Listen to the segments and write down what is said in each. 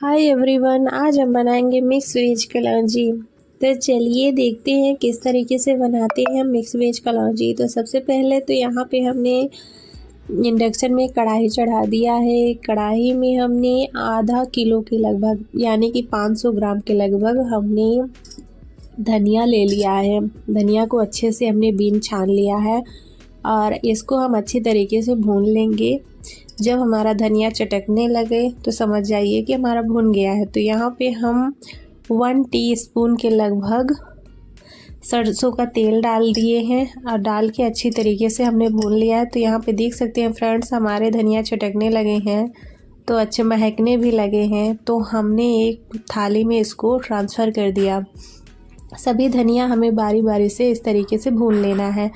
Hi everyone, आज हम बनाएंगे मिक्स वेज कलौंजी। तो चलिए देखते हैं किस तरीके से बनाते हैं मिक्स वेज कलौंजी। तो सबसे पहले तो यहाँ पे हमने इंडक्शन में कढ़ाई चढ़ा दिया है। कढ़ाई में हमने आधा किलो के लगभग यानी कि 500 ग्राम के लगभग हमने धनिया ले लिया है। धनिया को अच्छे से हमने बीन छान लिया है और इसको हम अच्छी तरीके से भून लेंगे। जब हमारा धनिया चटकने लगे तो समझ जाइए कि हमारा भुन गया है। तो यहाँ पे हम 1 टीस्पून के लगभग सरसों का तेल डाल दिए हैं और डाल के अच्छी तरीके से हमने भून लिया है। तो यहाँ पे देख सकते हैं फ्रेंड्स, हमारे धनिया चटकने लगे हैं तो अच्छे महकने भी लगे हैं। तो हमने एक थाली में इसको ट्रांसफ़र कर दिया। सभी धनिया हमें बारी बारी से इस तरीके से भून लेना है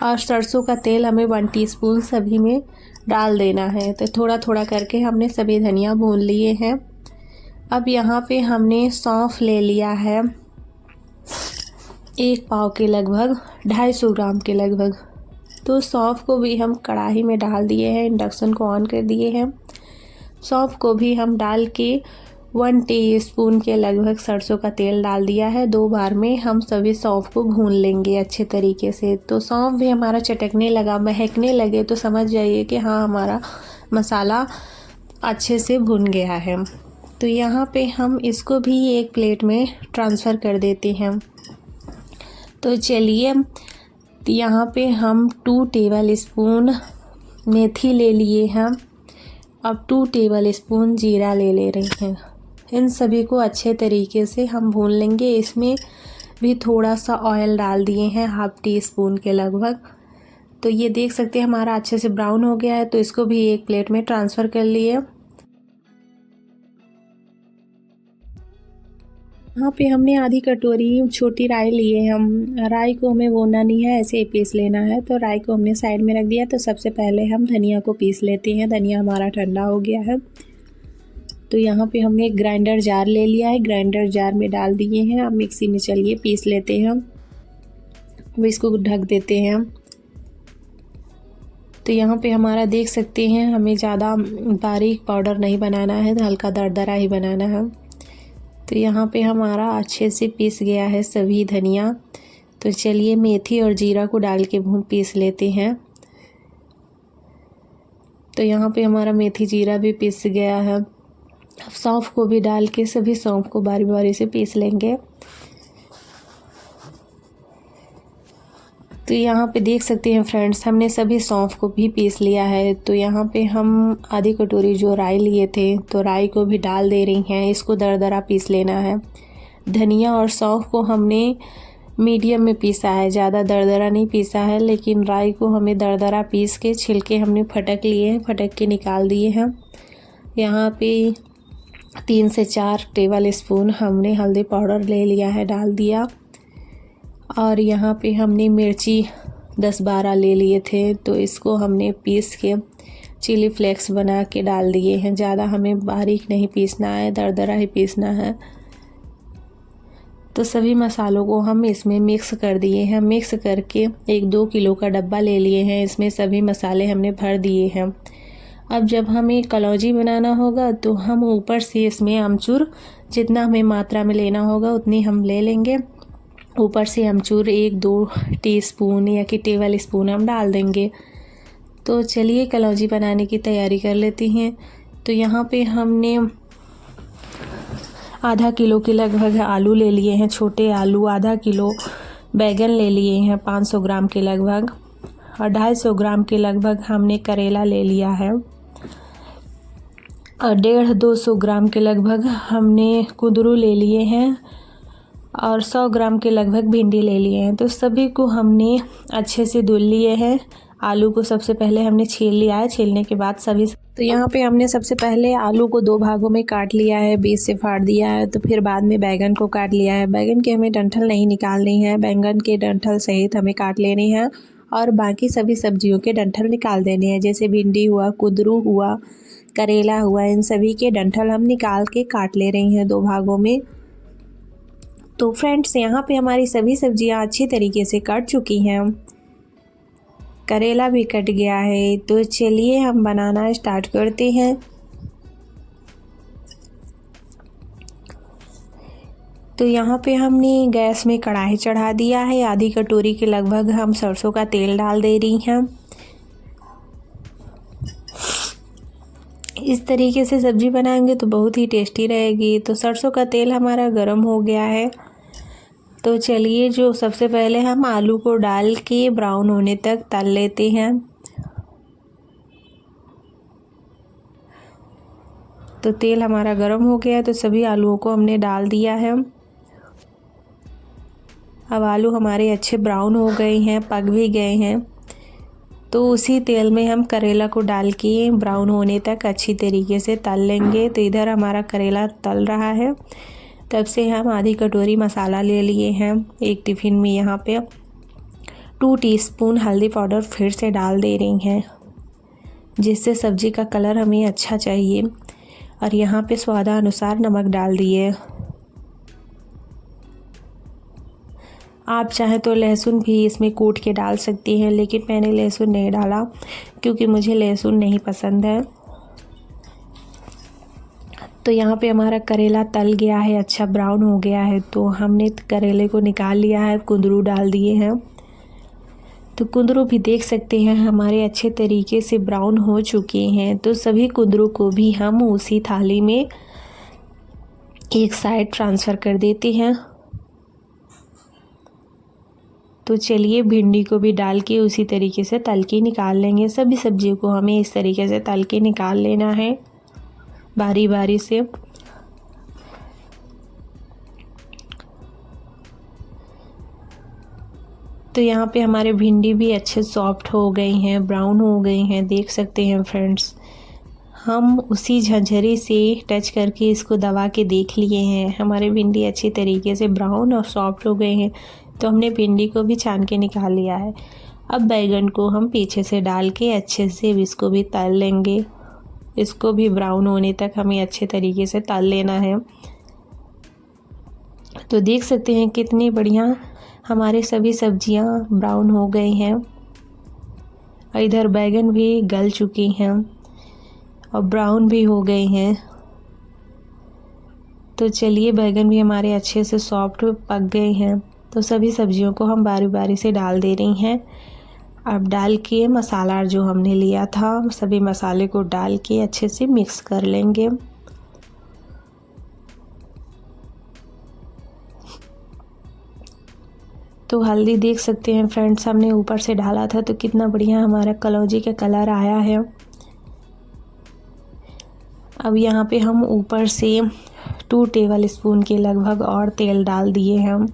और सरसों का तेल हमें 1 टीस्पून सभी में डाल देना है। तो थोड़ा थोड़ा करके हमने सभी धनिया भून लिए हैं। अब यहाँ पे हमने सौंफ ले लिया है 1 पाव के लगभग, 250 ग्राम के लगभग। तो सौंफ को भी हम कढ़ाई में डाल दिए हैं, इंडक्शन को ऑन कर दिए हैं। सौंफ को भी हम डाल के 1 टीस्पून के लगभग सरसों का तेल डाल दिया है। 2 बार में हम सभी सौंफ को भून लेंगे अच्छे तरीके से। तो सौंफ भी हमारा चटकने लगा, महकने लगे तो समझ जाइए कि हाँ, हमारा मसाला अच्छे से भुन गया है। तो यहाँ पे हम इसको भी एक प्लेट में ट्रांसफ़र कर देते हैं। तो चलिए, यहाँ पे हम 2 टेबल स्पून मेथी ले लिए हैं। अब 2 टेबल स्पून जीरा ले रहे हैं। इन सभी को अच्छे तरीके से हम भून लेंगे। इसमें भी थोड़ा सा ऑयल डाल दिए हैं, 1/2 टीस्पून के लगभग। तो ये देख सकते हैं हमारा अच्छे से ब्राउन हो गया है। तो इसको भी एक प्लेट में ट्रांसफ़र कर लिए। यहाँ पे हमने आधी कटोरी छोटी राई लिए हैं। हम राई को हमें भूनना नहीं है, ऐसे ही पीस लेना है। तो राई को हमने साइड में रख दिया। तो सबसे पहले हम धनिया को पीस लेते हैं। धनिया हमारा ठंडा हो गया है। तो यहाँ पे हमने एक ग्राइंडर जार ले लिया है, ग्राइंडर जार में डाल दिए हैं। अब मिक्सी में चलिए पीस लेते हैं। अब इसको ढक देते हैं। तो यहाँ पे हमारा देख सकते हैं, हमें ज़्यादा बारीक पाउडर नहीं बनाना है, हल्का दरदरा ही बनाना है। तो यहाँ पे हमारा अच्छे से पीस गया है सभी धनिया। तो चलिए मेथी और जीरा को डाल के पीस लेते हैं। तो यहाँ पे हमारा मेथी जीरा भी पीस गया है। अब सौंफ को भी डाल के सभी सौंफ को बारी बारी से पीस लेंगे। तो यहाँ पे देख सकते हैं फ्रेंड्स, हमने सभी सौंफ को भी पीस लिया है। तो यहाँ पे हम आधी कटोरी जो राई लिए थे, तो राई को भी डाल दे रही हैं। इसको दरदरा पीस लेना है। धनिया और सौंफ को हमने मीडियम में पीसा है, ज़्यादा दरदरा नहीं पीसा है। लेकिन राई को हमें दरदरा पीस के छिलके हमने फटक लिए हैं, फटक के निकाल दिए हैं। यहाँ पे 3 से 4 टेबल स्पून हमने हल्दी पाउडर ले लिया है, डाल दिया। और यहाँ पे हमने मिर्ची 10-12 ले लिए थे। तो इसको हमने पीस के चिली फ्लेक्स बना के डाल दिए हैं। ज़्यादा हमें बारीक नहीं पीसना है, दरदरा ही पीसना है। तो सभी मसालों को हम इसमें मिक्स कर दिए हैं। मिक्स करके 1-2 किलो का डब्बा ले लिए हैं, इसमें सभी मसाले हमने भर दिए हैं। अब जब हमें कलौंजी बनाना होगा तो हम ऊपर से इसमें अमचूर जितना हमें मात्रा में लेना होगा उतनी हम ले लेंगे। ऊपर से अमचूर 1-2 टीस्पून या कि टेबल स्पून हम डाल देंगे। तो चलिए कलौंजी बनाने की तैयारी कर लेती हैं। तो यहाँ पे हमने आधा किलो के लगभग आलू ले लिए हैं, छोटे आलू। आधा किलो बैगन ले लिए हैं 500 ग्राम के लगभग। और 250 ग्राम के लगभग हमने करेला ले लिया है। और 150-200 ग्राम के लगभग हमने कुंदरू ले लिए हैं। और 100 ग्राम के लगभग भिंडी ले लिए हैं। तो सभी को हमने अच्छे से धुल लिए हैं। आलू को सबसे पहले हमने छील लिया है, छीलने के बाद सभी। तो यहाँ पे हमने सबसे पहले आलू को 2 भागों में काट लिया है, बीच से फाड़ दिया है। तो फिर बाद में बैगन को काट लिया है। बैगन के हमें डंठल नहीं निकालनी है, बैंगन के डंठल सहित हमें काट लेनी है। और बाकी सभी सब्जियों के डंठल निकाल देने हैं, जैसे भिंडी हुआ, कुंदरू हुआ, करेला हुआ, इन सभी के डंठल हम निकाल के काट ले रही हैं 2 भागों में। तो फ्रेंड्स, यहाँ पे हमारी सभी सब्जियाँ अच्छी तरीके से कट चुकी हैं। करेला भी कट गया है। तो चलिए हम बनाना स्टार्ट करते हैं। तो यहाँ पे हमने गैस में कढ़ाई चढ़ा दिया है। आधी कटोरी के लगभग हम सरसों का तेल डाल दे रही हैं। इस तरीके से सब्ज़ी बनाएंगे तो बहुत ही टेस्टी रहेगी। तो सरसों का तेल हमारा गर्म हो गया है। तो चलिए, जो सबसे पहले हम आलू को डाल के ब्राउन होने तक तल लेते हैं। तो तेल हमारा गर्म हो गया है, तो सभी आलूओं को हमने डाल दिया है। अब आलू हमारे अच्छे ब्राउन हो गए हैं, पक भी गए हैं। तो उसी तेल में हम करेला को डाल के ब्राउन होने तक अच्छी तरीके से तल लेंगे। तो इधर हमारा करेला तल रहा है, तब से हम आधी कटोरी मसाला ले लिए हैं। एक टिफ़िन में यहाँ पे 2 टीस्पून हल्दी पाउडर फिर से डाल दे रही हैं, जिससे सब्ज़ी का कलर हमें अच्छा चाहिए। और यहाँ पे स्वादानुसार नमक डाल दिए। आप चाहें तो लहसुन भी इसमें कूट के डाल सकती हैं, लेकिन मैंने लहसुन नहीं डाला क्योंकि मुझे लहसुन नहीं पसंद है। तो यहाँ पे हमारा करेला तल गया है, अच्छा ब्राउन हो गया है। तो हमने करेले को निकाल लिया है, कुंदरू डाल दिए हैं। तो कुंदरू भी देख सकते हैं हमारे अच्छे तरीके से ब्राउन हो चुके हैं। तो सभी कुंदरू को भी हम उसी थाली में एक साइड ट्रांसफ़र कर देते हैं। तो चलिए, भिंडी को भी डाल के उसी तरीके से तल के निकाल लेंगे। सभी सब्जियों को हमें इस तरीके से तल के निकाल लेना है, बारी बारी से। तो यहाँ पे हमारे भिंडी भी अच्छे सॉफ्ट हो गई हैं, ब्राउन हो गई हैं, देख सकते हैं फ्रेंड्स। हम उसी झंझरी से टच करके इसको दबा के देख लिए हैं, हमारे भिंडी अच्छी तरीके से ब्राउन और सॉफ्ट हो गए हैं। तो हमने भिंडी को भी छान के निकाल लिया है। अब बैगन को हम पीछे से डाल के अच्छे से इसको भी तल लेंगे। इसको भी ब्राउन होने तक हमें अच्छे तरीके से तल लेना है। तो देख सकते हैं कितनी बढ़िया हमारे सभी सब्जियां ब्राउन हो गई हैं। और इधर बैगन भी गल चुकी हैं और ब्राउन भी हो गए हैं। तो चलिए, बैगन भी हमारे अच्छे से सॉफ्ट पक गए हैं। तो सभी सब्जियों को हम बारी बारी से डाल दे रही हैं। अब डाल के मसाला जो हमने लिया था, सभी मसाले को डाल के अच्छे से मिक्स कर लेंगे। तो हल्दी देख सकते हैं फ्रेंड्स, हमने ऊपर से डाला था तो कितना बढ़िया हमारा कलौंजी का कलर आया है। अब यहाँ पे हम ऊपर से 2 टेबल स्पून के लगभग और तेल डाल दिए हैं हम।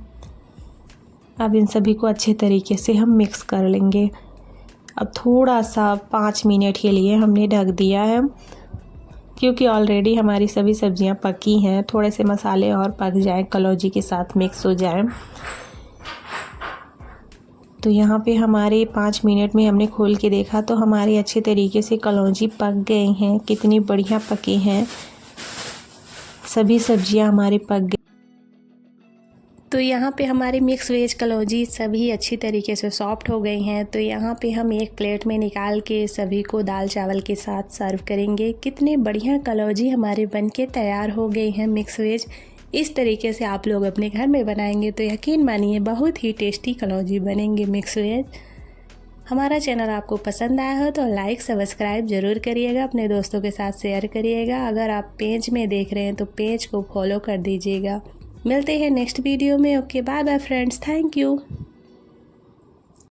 अब इन सभी को अच्छे तरीके से हम मिक्स कर लेंगे। अब थोड़ा सा 5 मिनट के लिए हमने ढक दिया है, क्योंकि ऑलरेडी हमारी सभी सब्जियां पकी हैं। थोड़े से मसाले और पक जाएं, कलौंजी के साथ मिक्स हो जाएं। तो यहाँ पे हमारे 5 मिनट में हमने खोल के देखा तो हमारे अच्छे तरीके से कलौंजी पक गए हैं, कितनी बढ़िया पकी हैं। सभी सब्जियां हमारी पक गई। तो यहाँ पे हमारी मिक्स वेज कलौंजी सभी अच्छी तरीके से सॉफ्ट हो गई हैं। तो यहाँ पे हम एक प्लेट में निकाल के सभी को दाल चावल के साथ सर्व करेंगे। कितने बढ़िया कलौंजी हमारे बनके तैयार हो गई हैं मिक्स वेज। इस तरीके से आप लोग अपने घर में बनाएंगे तो यकीन मानिए बहुत ही टेस्टी कलौंजी बनेंगे मिक्स वेज। हमारा चैनल आपको पसंद आया हो तो लाइक सब्सक्राइब ज़रूर करिएगा, अपने दोस्तों के साथ शेयर करिएगा। अगर आप पेज में देख रहे हैं तो पेज को फॉलो कर दीजिएगा। मिलते हैं नेक्स्ट वीडियो में। Okay, bye bye friends, thank you.